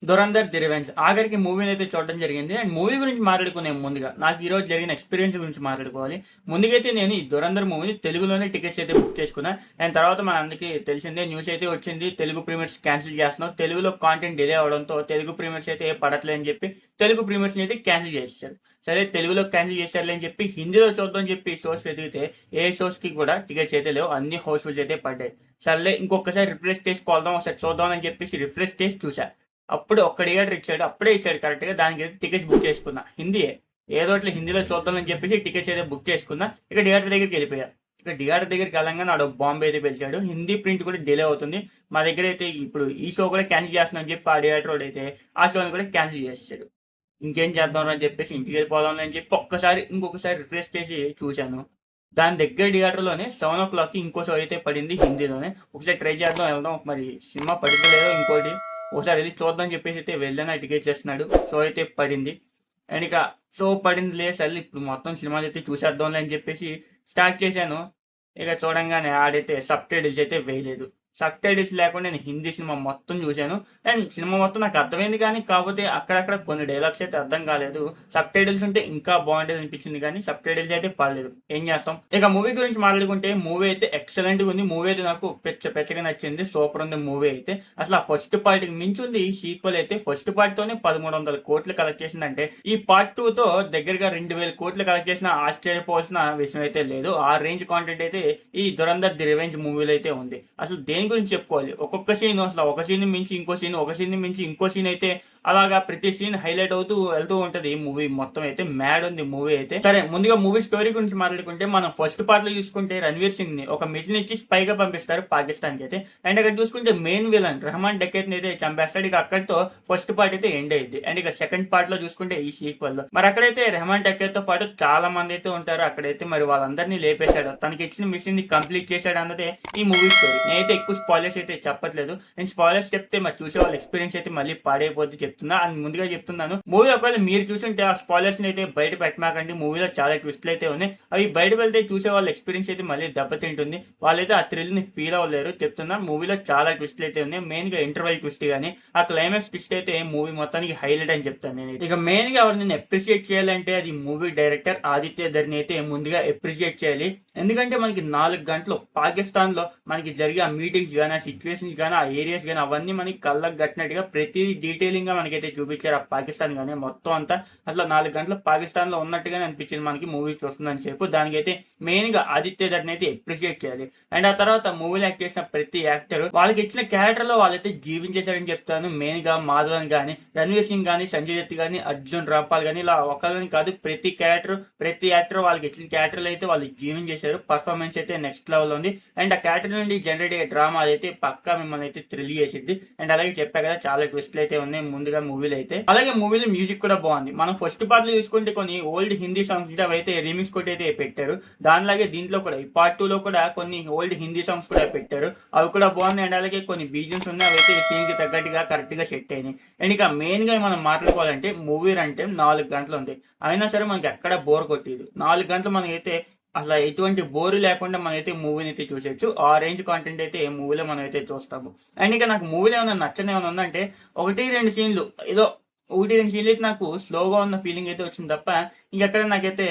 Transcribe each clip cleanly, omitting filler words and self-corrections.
'Dhurandhar the revenge' ఆఖరికి మూవీని అయితే చూడడం జరిగింది. అండ్ మూవీ గురించి మాట్లాడుకునే ముందుగా నాకు ఈరోజు జరిగిన ఎక్స్‌పీరియన్స్ గురించి మాట్లాడుకోవాలి. ముందుగైతే నేను ఈ 'ధురంధర్' మూవీని తెలుగులోనే టికెట్స్ అయితే బుక్ చేసుకున్నా. అండ్ తర్వాత మనందరికీ తెలిసిందే న్యూస్ అయితే వచ్చింది. తెలుగు ప్రీమియర్స్ క్యాన్సిల్ చేస్తున్నాం. తెలుగులో కాంటెంట్ డిలే అవ్వడంతో తెలుగు ప్రీమియర్స్ అయితే పడట్లేదని చెప్పి తెలుగు ప్రీమియర్స్‌ని అయితే క్యాన్సిల్ చేసేసారు. సరే తెలుగులో క్యాన్సిల్ చేశారులే అని చెప్పి హిందీలో చూద్దాం అని చెప్పి షోస్ వెతికితే ఏ షోస్‌కి కూడా టికెట్స్ అయితే లేవు. అన్ని హౌస్‌ఫుల్స్ అయితే పడ్డాయి. సర్లే ఇంకొకసారి రిఫ్రెష్ చేసి కొడదాం ఒకసారి చూద్దాం అని చెప్పేసి రిఫ్రెష్ చేసి చూసా. అప్పుడు ఒక్క థియేటర్ ఇచ్చాడు. అప్పుడే ఇచ్చాడు కరెక్ట్‌గా. దానికి టికెట్స్ బుక్ చేసుకున్నా. హిందీయే. ఏదో అట్లా హిందీలో చూద్దామని చెప్పేసి టికెట్స్ అయితే బుక్ చేసుకున్నా. ఇక థియేటర్ దగ్గరికెళ్ళిపోయా. ఇక థియేటర్ దగ్గరికి వెళ్ళంగానే ఆడు బాంబ్ అయితే పిలిచాడు. హిందీ ప్రింట్ కూడా డిలే అవుతుంది. మా దగ్గర అయితే ఇప్పుడు ఈ షో కూడా క్యాన్సిల్ చేస్తున్నా అని చెప్పి ఆ థియేటర్ వాడైతే ఆ షోని కూడా క్యాన్సిల్ చేసేసాడు. ఇంకేం చేద్దాంరా అని చెప్పేసి ఇంటికెళ్ళిపోదాంలే అని చెప్పి ఇంకొకసారి రిఫ్రెష్ చేసి చూశాను. దాని దగ్గర థియేటర్‌లోనే 7:00కి ఇంకో షో అయితే పడింది హిందీలోనే. ఒకసారి ట్రై చేద్దాం వెళ్దాం. మరి సినిమా పడిద్దో లేదో ఇంకోటి. ఒకసారి ఎళ్లి చూద్దాం అని చెప్పేసి అయితే వెళ్ళాను. ఆ టికెట్స్ చేస్తున్నాడు. షో అయితే పడింది. అండ్ ఇక షో పడిందిలే సర్లే ఇప్పుడు మొత్తం సినిమాలైతే చూసేద్దాంలే అని చెప్పేసి స్టార్ట్ చేశాను. ఇక చూడంగానే ఆడైతే సబ్‌టైటిల్స్ అయితే వేయలేదు. సబ్‌టైటిల్స్ లేకుండా నేను హిందీ సినిమా మొత్తం చూశాను. అండ్ సినిమా మొత్తం నాకు అర్థమైంది కానీ కాకపోతే అక్కడక్కడ కొన్ని డైలాగ్స్ అయితే అర్థం కాలేదు. సబ్‌టైటిల్స్ ఉంటే ఇంకా బాగుండేది అనిపించింది కానీ సబ్‌టైటిల్స్ అయితే పడలేదు. ఏం చేస్తాం? ఇక మూవీ గురించి మాట్లాడుకుంటే మూవీ అయితే ఎక్సలెంట్‌గా ఉంది. మూవీ అయితే నాకు పిచ్చగా నచ్చింది. సూపర్ ఉంది మూవీ అయితే. అసలు ఆ ఫస్ట్ పార్ట్‌కి మించి ఉంది. ఈ సీక్వెల్ అయితే ఫస్ట్ పార్ట్‌తోనే 1300 కోట్లు కలెక్ట్ చేసిందంటే ఈ పార్ట్ 2తో దగ్గరగా 2000 కోట్లు కలెక్ట్ చేసిన ఆశ్చర్యపోవాల్సిన విషయం అయితే లేదు. ఆ రేంజ్ కాంటెంట్ అయితే ఈ 'ధురంధర్ ది రివెంజ్' మూవీలో అయితే ఉంది. అసలు దేని గురించి చెప్పుకోవాలి. ఒక్కొక్క సీన్ అసలు ఒక సీన్ మించి ఇంకో సీన్, ఒక సీన్ మించి ఇంకో సీన్ అయితే అలాగా ప్రతి సీన్ హైలైట్ అవుతూ వెళ్తూ ఉంటది. మూవీ మొత్తం అయితే మ్యాడ్ ఉంది మూవీ అయితే. సరే ముందుగా మూవీ స్టోరీ గురించి మాట్లాడుకుంటే మనం ఫస్ట్ పార్ట్ లో చూసుకుంటే రణ్వీర్ సింగ్ ని ఒక మిషన్ ఇచ్చి స్పై గా పంపిస్తారు పాకిస్తాన్ కి అయితే. అండ్ అక్కడ చూసుకుంటే మెయిన్ విలన్ రెహమాన్ డకెట్ ని అయితే చంపేస్తాడు. ఇక అక్కడితో ఫస్ట్ పార్ట్ అయితే ఎండ్ అయింది. అండ్ ఇక సెకండ్ పార్ట్ లో చూసుకుంటే ఈ సీక్వెల్ లో మరి అక్కడైతే రెహమాన్ డకెట్ తో పాటు చాలా మంది అయితే ఉంటారు. అక్కడైతే మరి వాళ్ళందరినీ లేపేశాడు. తనకి ఇచ్చిన మిషన్ ని కంప్లీట్ చేశాడు అన్నదే ఈ మూవీ స్టోరీ. నేనైతే ఎక్కువ స్పాయిలర్స్ అయితే చెప్పట్లేదు. నేను స్పాయిలర్స్ చెప్తే మరి చూసే వాళ్ళ ఎక్స్పీరియన్స్ అయితే మళ్ళీ పాడైపోద్ది చెప్తున్నా. అండ్ ముందుగా చెప్తున్నాను మూవీ ఒకవేళ మీరు చూసుంటే ఆ స్పాయిలర్స్ అయితే బయట పెట్టమాకండి. మూవీలో చాలా ట్విస్ట్లు అయితే ఉన్నాయి. అవి బయట వెళ్తే చూసే వాళ్ళ ఎక్స్పీరియన్స్ అయితే మళ్ళీ దెబ్బతింటుంది. వాళ్ళైతే ఆ థ్రిల్ ని ఫీల్ అవ్వలేరు చెప్తున్నా. మూవీలో చాలా ట్విస్ట్లు అయితే ఉన్నాయి. మెయిన్ గా ఇంటర్వెల్ ట్విస్ట్ గానీ ఆ క్లైమాక్స్ ట్విస్ట్ అయితే మూవీ మొత్తానికి హైలైట్ అని చెప్తాను నేను. ఇక మెయిన్ గా ఎవరిని అప్రిషియేట్ చేయాలంటే అది మూవీ డైరెక్టర్ ఆదిత్య ధర్ని అయితే ముందుగా అప్రిషియేట్ చేయాలి. ఎందుకంటే మనకి 4 గంటలు పాకిస్తాన్ లో మనకి జరిగే ఆ మీటింగ్స్ గానీ ఆ సిచ్యువేషన్స్ గానీ ఆ ఏరియాస్ గానీ అవన్నీ మనకి కళ్ళకు కట్టినట్టుగా ప్రతి డీటెయిలింగ్ గా మనకైతే చూపించారు. ఆ పాకిస్తాన్ గానీ మొత్తం అంతా అసలు 4 గంటలు పాకిస్తాన్ లో ఉన్నట్టుగానే అనిపించింది మనకి మూవీ చూస్తుందని చెప్పు. దానికైతే మెయిన్ గా ఆదిత్య ధర్ని అయితే అప్రిషియేట్ చేయాలి. అండ్ ఆ తర్వాత మూవీలో యాక్ట్ చేసిన ప్రతి యాక్టర్ వాళ్ళకి ఇచ్చిన క్యారెక్టర్ లో వాళ్ళైతే జీవించేశారని చెప్తాను. మెయిన్ గా మాధవన్ గానీ రణ్వీర్ సింగ్ గానీ సంజయ్ దత్ గానీ అర్జున్ రాంపాల్ గానీ ఇలా ఒకళ్ళని కాదు ప్రతి క్యారెక్టర్ ప్రతి యాక్టర్ వాళ్ళకి ఇచ్చిన క్యారెక్టర్లు అయితే వాళ్ళు జీవించేశారు. పర్ఫార్మెన్స్ అయితే నెక్స్ట్ లెవెల్ ఉంది. అండ్ ఆ క్యారెక్టర్ నుండి జనరేట్ అయ్యే డ్రామా అయితే పక్కా మిమ్మల్ని అయితే థ్రిల్ చేసిద్ది. అండ్ అలాగే చెప్పా కదా చాలా ట్విస్ట్లు అయితే ఉన్నాయి ముందుగా మూవీలో అయితే. అలాగే మూవీలో మ్యూజిక్ కూడా బాగుంది. మనం ఫస్ట్ పార్ట్ లో చూసుకుంటే కొన్ని ఓల్డ్ హిందీ సాంగ్స్ ఉంటే అవైతే రీమిక్స్ కొట్టి అయితే పెట్టారు. దానిలాగే దీంట్లో కూడా ఈ పార్ట్ 2 లో కూడా కొన్ని ఓల్డ్ హిందీ సాంగ్స్ కూడా పెట్టారు. అవి కూడా బాగున్నాయి. అండ్ అలాగే కొన్ని బీజిఎమ్స్ ఉన్నాయి. అవైతే సీన్ కి తగ్గట్టుగా కరెక్ట్ గా సెట్ అయినాయి. అండ్ ఇక మెయిన్ గా మనం మాట్లాడుకోవాలంటే మూవీ అంటే 4 గంటలు ఉంది. అయినా సరే మనకి ఎక్కడ బోర్ కొట్టేది. 4 గంటలు మనకైతే అసలు ఎటువంటి బోరు లేకుండా మనమైతే మూవీని అయితే చూసేయచ్చు. ఆ రేంజ్ కాంటెంట్ అయితే మూవీలో మనం అయితే చూస్తాము. అండ్ ఇక నాకు మూవీలో ఏమైనా నచ్చని ఏమైనా ఉందంటే 1-2 సీన్లు ఏదో 1-2 సీన్లు అయితే నాకు స్లోగా ఉన్న ఫీలింగ్ అయితే వచ్చింది తప్ప ఇంకెక్కడ నాకైతే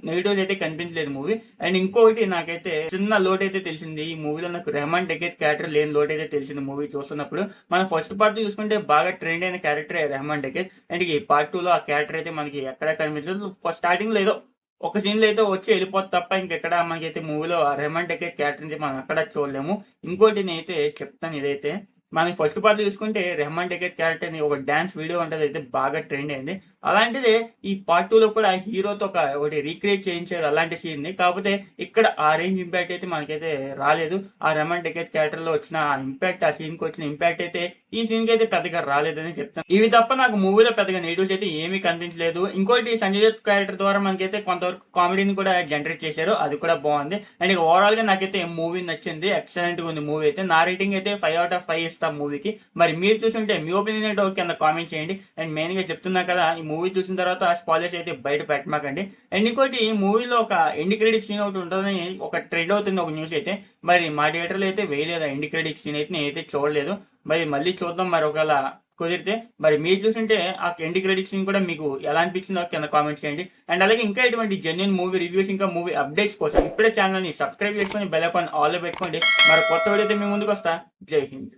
నెగిటివ్స్ అయితే కనిపించలేదు మూవీ. అండ్ ఇంకొకటి నాకైతే చిన్న లోటు అయితే తెలిసింది ఈ మూవీలో. నాకు రెహమాన్ డకెట్ క్యారెక్టర్ లేని లోటు అయితే తెలిసింది మూవీ చూస్తున్నప్పుడు. మనం ఫస్ట్ పార్ట్ చూసుకుంటే బాగా ట్రెండ్ అయిన క్యారెక్టర్ రెహమాన్ డకెట్. అండ్ ఈ పార్ట్ 2 లో ఆ క్యారెక్టర్ అయితే మనకి ఎక్కడ కనిపించదు. స్టార్టింగ్ లో ఏదో ఒక సీన్ లో అయితే వచ్చి వెళ్ళిపోతుంది తప్ప ఇంకెక్కడ మనకైతే మూవీలో రెహమాన్ డకెట్ క్యారెక్టర్ నుంచి మనం ఎక్కడ చూడలేము. ఇంకోటి నేనైతే చెప్తాను ఇదైతే మనకి ఫస్ట్ పార్ట్ చూసుకుంటే రెహమాన్ డకెట్ క్యారెక్టర్ ని ఒక డాన్స్ వీడియో ఉంటుంది అయితే బాగా ట్రెండ్ అయింది. అలాంటిదే ఈ పార్ట్ 2 లో కూడా హీరోతో ఒకటి రీక్రియేట్ చేయించారు అలాంటి సీన్ ని. కాకపోతే ఇక్కడ ఆ రేంజ్ ఇంపాక్ట్ అయితే మనకైతే రాలేదు. ఆ రెహమాన్ డకెట్ క్యారెక్టర్ లో వచ్చిన ఇంపాక్ట్ ఆ సీన్ కి వచ్చిన ఇంపాక్ట్ అయితే ఈ సీన్ కి అయితే పెద్దగా రాలేదని చెప్తాను. ఇవి తప్ప నాకు మూవీలో పెద్దగా నెగిటివ్స్ అయితే ఏమీ కనిపించలేదు. ఇంకోటి సంజయ్ దత్ క్యారెక్టర్ ద్వారా మనకైతే కొంతవరకు కామెడీని కూడా జనరేట్ చేశారు. అది కూడా బాగుంది. అండ్ ఇక ఓవరాల్ గా నాకైతే మూవీ నచ్చింది. ఎక్సలెంట్ గా ఉంది మూవీ అయితే. నా రేటింగ్ అయితే 5/5 ఇస్తాం మూవీకి. మరి మీరు చూసుంటే మీ ఒపీనియన్ ఏంటో కింద కామెంట్ చేయండి. అండ్ మెయిన్ గా చెప్తున్నా కదా ఈ మూవీ చూసిన తర్వాత స్పాయిలర్స్ అయితే బయట పెట్టమాకండి. అండ్ ఇంకోటి ఈ మూవీలో ఒక ఎండ్ క్రెడిట్ సీన్ ఒకటి ఉంటుందని ఒక ట్రెండ్ అవుతుంది ఒక న్యూస్ అయితే. మరి మా థియేటర్లో అయితే వేయలేదు ఎండ్ క్రెడిట్ సీన్ అయితే నేనైతే చూడలేదు. మరి మళ్ళీ చూద్దాం. మరి ఒకవేళ కుదిరితే. మరి మీరు చూసుంటే ఆ ఎండ్ క్రెడిట్స్ సీన్ కూడా మీకు ఎలా అనిపించిందో కింద కామెంట్ చేయండి. అండ్ అలాగే ఇంకా ఇటువంటి జెన్యూన్ మూవీ రివ్యూస్, ఇంకా మూవీ అప్డేట్స్ కోసం ఇప్పుడే ఛానల్ని సబ్స్క్రైబ్ చేసుకొని బెల్ ఐకాన్ ఆల్ లో పెట్టుకోండి. మరి కొత్త వీడియోతో మీ ముందుకు వస్తా. జై హింద్.